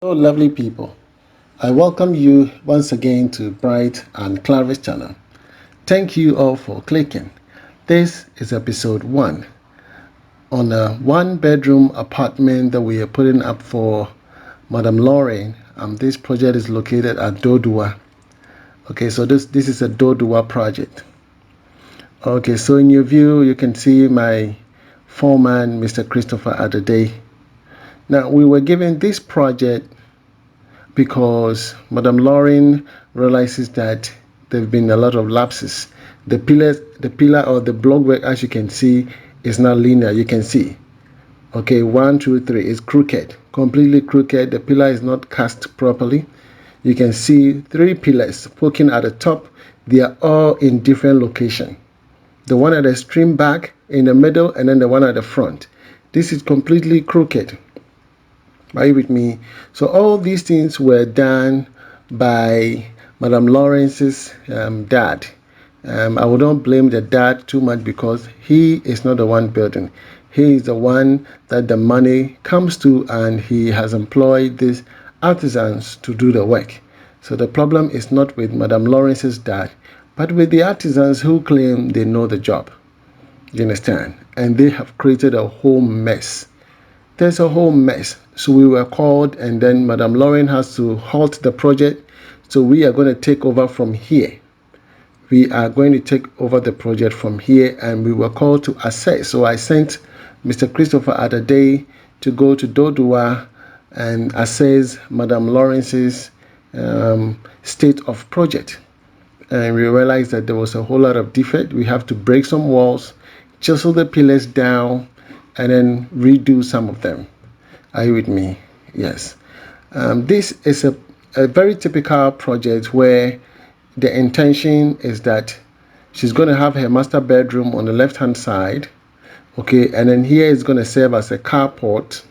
Hello, lovely people. I welcome you once again to Bright and Clara's channel. Thank you all for clicking. This is episode 1 on a one-bedroom apartment that we are putting up for Madam Lawren. This project is located at Dodowa. Okay, so this is a Dodowa project. Okay, so in your view, you can see my foreman, Mr. Christopher Adade. Now, we were given this project because Madam Lawren realizes that there have been a lot of lapses. The pillar or the block work, as you can see, is not linear. You can see, okay, 1, 2, 3 is crooked, completely crooked. The pillar is not cast properly. You can see 3 pillars poking at the top. They are all in different location. The one at the extreme back, in the middle, and then the one at the front. This is completely crooked. Are you with me? So all these things were done by Madam Lawrence's dad. I would not blame the dad too much because he is not the one building. He is the one that the money comes to, and he has employed these artisans to do the work. So the problem is not with Madam Lawrence's dad, but with the artisans who claim they know the job. You understand? And they have created a whole mess. There's a whole mess. So we were called, and then Madam Lawren has to halt the project. So we are going to take over from here. We are going to take over the project from here, and we were called to assess. So I sent Mr. Christopher Adade to go to Dodowa and assess Madam Lawrence's state of project. And we realized that there was a whole lot of defect. We have to break some walls, chisel the pillars down, and then redo some of them. Are you with me? Yes. This is a very typical project where the intention is that she's going to have her master bedroom on the left-hand side, okay, and then here is going to serve as a carport.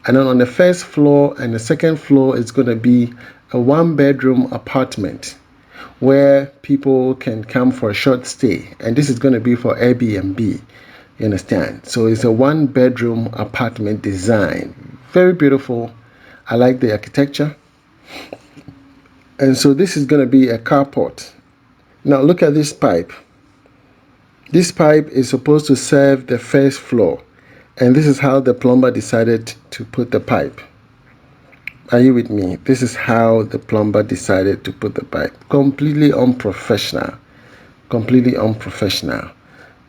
And then on the first floor and the second floor is going to be a one-bedroom apartment where people can come for a short stay. And this is going to be for Airbnb. You understand? So it's a one-bedroom apartment design. Very beautiful. I like the architecture. And so this is going to be a carport. Now look at this pipe. This pipe is supposed to serve the first floor. And this is how the plumber decided to put the pipe. Are you with me? This is how the plumber decided to put the pipe. Completely unprofessional. Completely unprofessional.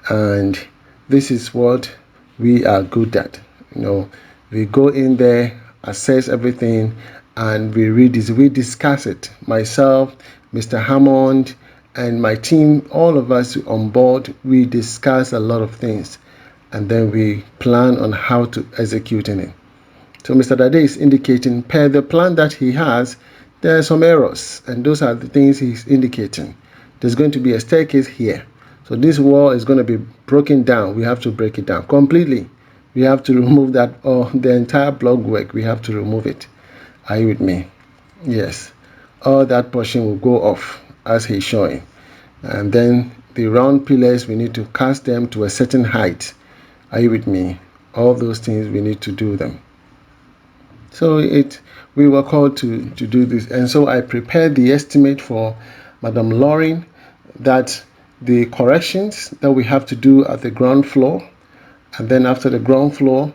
And this is what we are good at. We go in there, assess everything, and we discuss it. Myself, Mr. Hammond, and my team, all of us on board, we discuss a lot of things, and then we plan on how to execute in it. So Mr. Dade is indicating, per the plan that he has, there are some errors, and those are the things he's indicating. There's going to be a staircase here. So this wall is going to be broken down. We have to break it down completely. We have to remove that, or the entire block work, we have to remove it. Are you with me? Yes. All that portion will go off as he's showing. And then the round pillars, we need to cast them to a certain height. Are you with me? All those things, we need to do them. So we were called to do this. And so I prepared the estimate for Madam Lawren, that the corrections that we have to do at the ground floor, and then after the ground floor,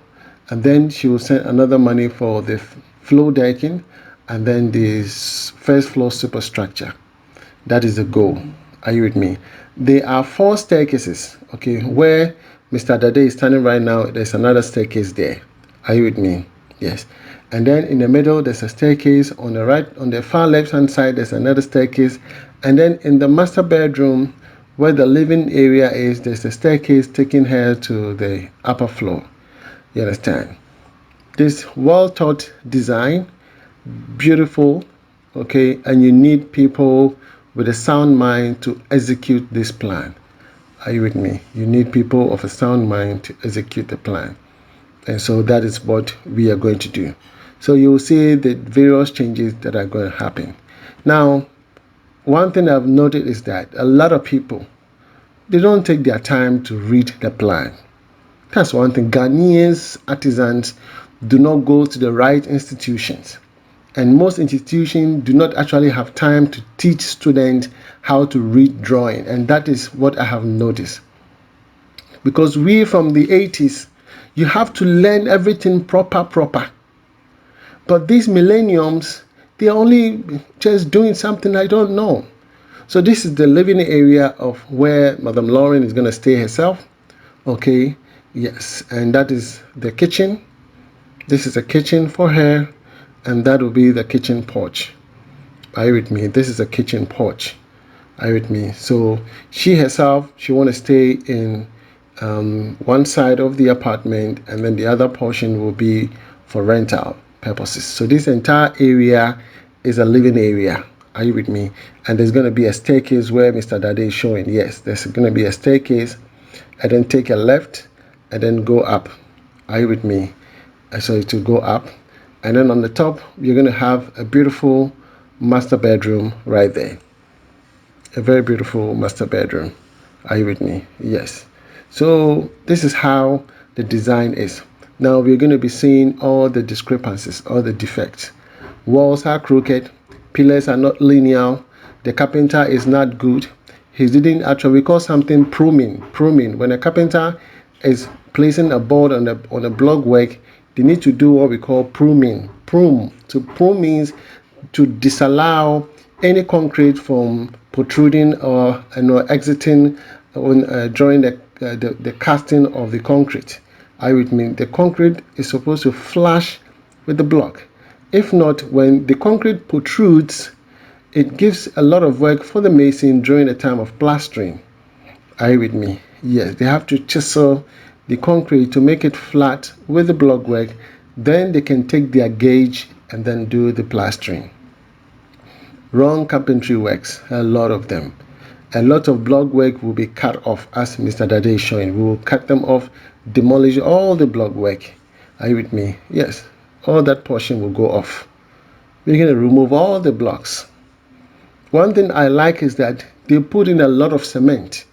and then she will send another money for the floor decking, and then the first floor superstructure. That is the goal. Are you with me? There are 4 staircases, okay, where Mr. Dade is standing right now. There's another staircase there. Are you with me? Yes. And then in the middle, there's a staircase. On the right, on the far left-hand side, there's another staircase. And then in the master bedroom, where the living area is, there's a staircase taking her to the upper floor. You understand? This well-thought design, beautiful, okay, and you need people with a sound mind to execute this plan. Are you with me? You need people of a sound mind to execute the plan. And so that is what we are going to do. So you will see the various changes that are going to happen. Now, one thing I've noted is that a lot of people, they don't take their time to read the plan. That's one thing. Ghanaians, artisans, do not go to the right institutions. And most institutions do not actually have time to teach students how to read drawing. And that is what I have noticed. Because we from the 80s, you have to learn everything proper. But these millenniums, they're only just doing something I don't know. So this is the living area of where Madam Lawren is going to stay herself. Okay, yes, and that is the kitchen. This is a kitchen for her, and that will be the kitchen porch. Are you with me? This is a kitchen porch. Are you with me? So she herself, she want to stay in one side of the apartment, and then the other portion will be for rental purposes. So this entire area is a living area. Are you with me? And there's going to be a staircase where Mr. Dade is showing. Yes, there's going to be a staircase, and then take a left and then go up. Are you with me? So to go up, and then on the top you're going to have a beautiful master bedroom right there. A very beautiful master bedroom. Are you with me? Yes. So this is how the design is. Now we're going to be seeing all the discrepancies, all the defects. Walls are crooked, pillars are not linear, the carpenter is not good. He didn't actually, we call something pruning. When a carpenter is placing a board on a block work, they need to do what we call pruning. To prune means to disallow any concrete from protruding or exiting during the casting of the concrete. I would mean the concrete is supposed to flush with the block. If not, when the concrete protrudes, it gives a lot of work for the mason during the time of plastering. Are you with me? Yes, they have to chisel the concrete to make it flat with the block work. Then they can take their gauge and then do the plastering. Wrong carpentry works, a lot of them. A lot of block work will be cut off, as Mr. Dade is showing. We will cut them off, demolish all the block work. Are you with me? Yes, all that portion will go off. We're going to remove all the blocks. One thing I like is that they put in a lot of cement.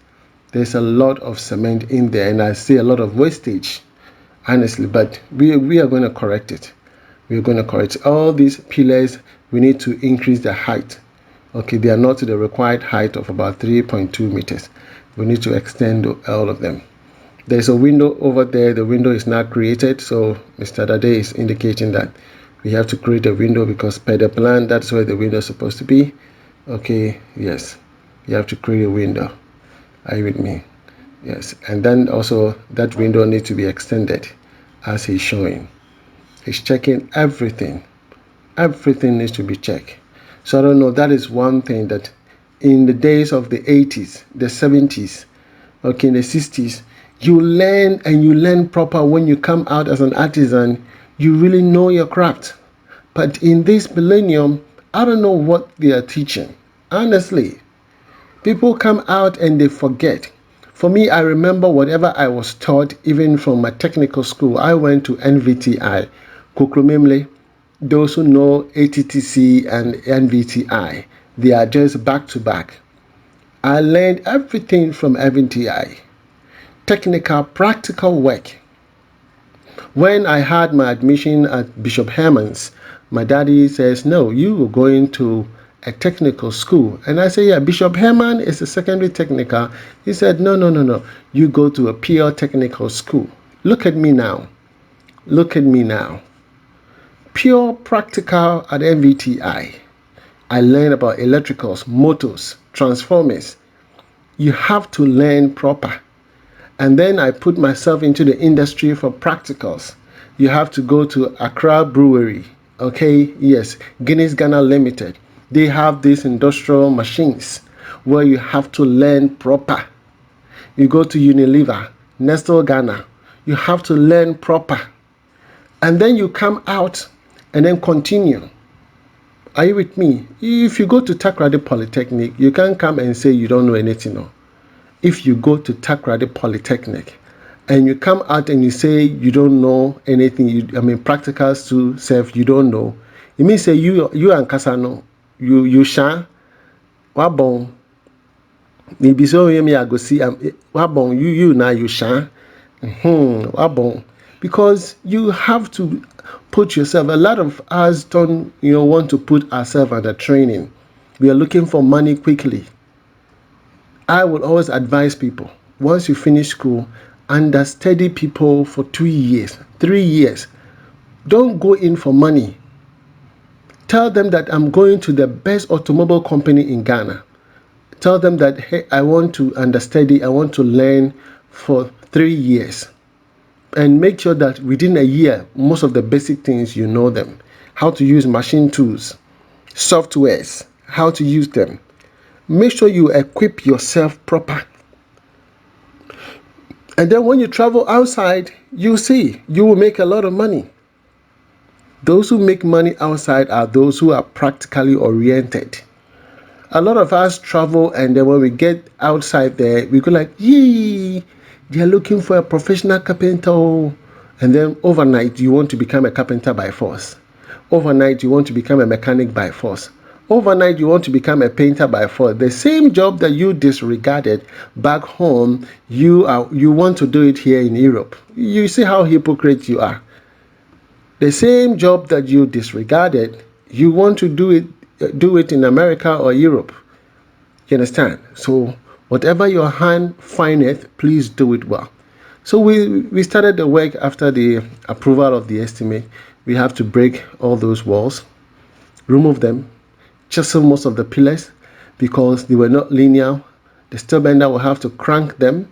There's a lot of cement in there, and I see a lot of wastage, honestly, but we are going to correct it. We're going to correct all these pillars. We need to increase the height. Okay, they are not to the required height of about 3.2 meters. We need to extend all of them. There's a window over there. The window is not created, so Mr. Dade is indicating that we have to create a window because per the plan, that's where the window is supposed to be. Okay, yes, you have to create a window. Are you with me? Yes, and then also that window needs to be extended as he's showing. He's checking everything. Everything needs to be checked. So I don't know, that is one thing that in the days of the 80s, the 70s, okay, in the 60s, you learn and you learn proper. When you come out as an artisan, you really know your craft. But in this millennium, I don't know what they are teaching. Honestly, people come out and they forget. For me, I remember whatever I was taught, even from my technical school. I went to NVTI, Kukrumimle. Those who know ATTC and NVTI, they are just back to back. I learned everything from NVTI. Technical, practical work. When I had my admission at Bishop Herman's, my daddy says, no, you are going to a technical school. And I say, yeah, Bishop Herman is a secondary technical. He said, no. You go to a pure technical school. Look at me now. Pure practical at NVTI. I learned about electricals, motors, transformers. You have to learn proper. And then I put myself into the industry for practicals. You have to go to Accra Brewery. Okay, yes, Guinness Ghana Limited. They have these industrial machines where you have to learn proper. You go to Unilever, Nestle Ghana. You have to learn proper. And then you come out and then continue. Are you with me? If you go to Takoradi Polytechnic, you can't come and say you don't know anything. No. If you go to Takoradi Polytechnic and you come out and you say you don't know anything, practicals to self, you don't know, it means say you and Kasano, you shan, wabon, maybe so you may go see wabon, you now you shan, wabon. because you have to put yourself. A lot of us don't want to put ourselves under training. We are looking for money quickly. I would always advise people, once you finish school, understudy people for 2 years, 3 years. Don't go in for money. Tell them that I'm going to the best automobile company in Ghana. Tell them that, hey, I want to understudy, I want to learn for 3 years. And make sure that within a year, most of the basic things you know them. How to use machine tools, softwares, how to use them. Make sure you equip yourself proper. And then when you travel outside, you will make a lot of money. Those who make money outside are those who are practically oriented. A lot of us travel, and then when we get outside there, we go like, yee, they're looking for a professional carpenter. And then overnight, you want to become a carpenter by force. Overnight, you want to become a mechanic by force. Overnight, you want to become a painter by force. The same job that you disregarded back home, you want to do it here in Europe. You see how hypocrite you are. The same job that you disregarded, you want to do it in America or Europe. You understand? So whatever your hand findeth, please do it well. So we started the work after the approval of the estimate. We have to break all those walls, remove them, chisel most of the pillars because they were not linear. The steel bender will have to crank them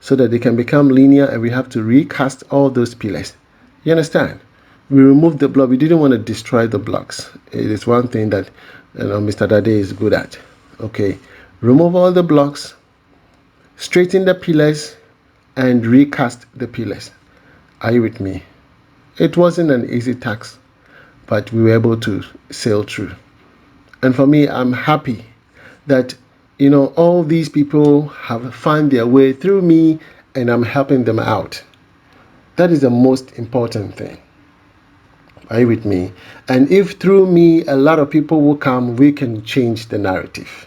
so that they can become linear, and we have to recast all those pillars. You understand? We removed the block. We didn't want to destroy the blocks. It is one thing that Mr. Dade is good at. Okay, remove all the blocks, straighten the pillars, and recast the pillars. Are you with me? It wasn't an easy task, but we were able to sail through. And for me, I'm happy that all these people have found their way through me, and I'm helping them out. That is the most important thing. Are you with me? And if through me a lot of people will come, we can change the narrative.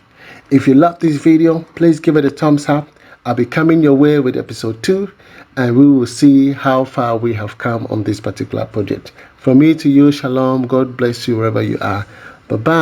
If you love this video, please give it a thumbs up. I'll be coming your way with episode 2, and we will see how far we have come on this particular project. From me to you, shalom. God bless you wherever you are. Bye-bye.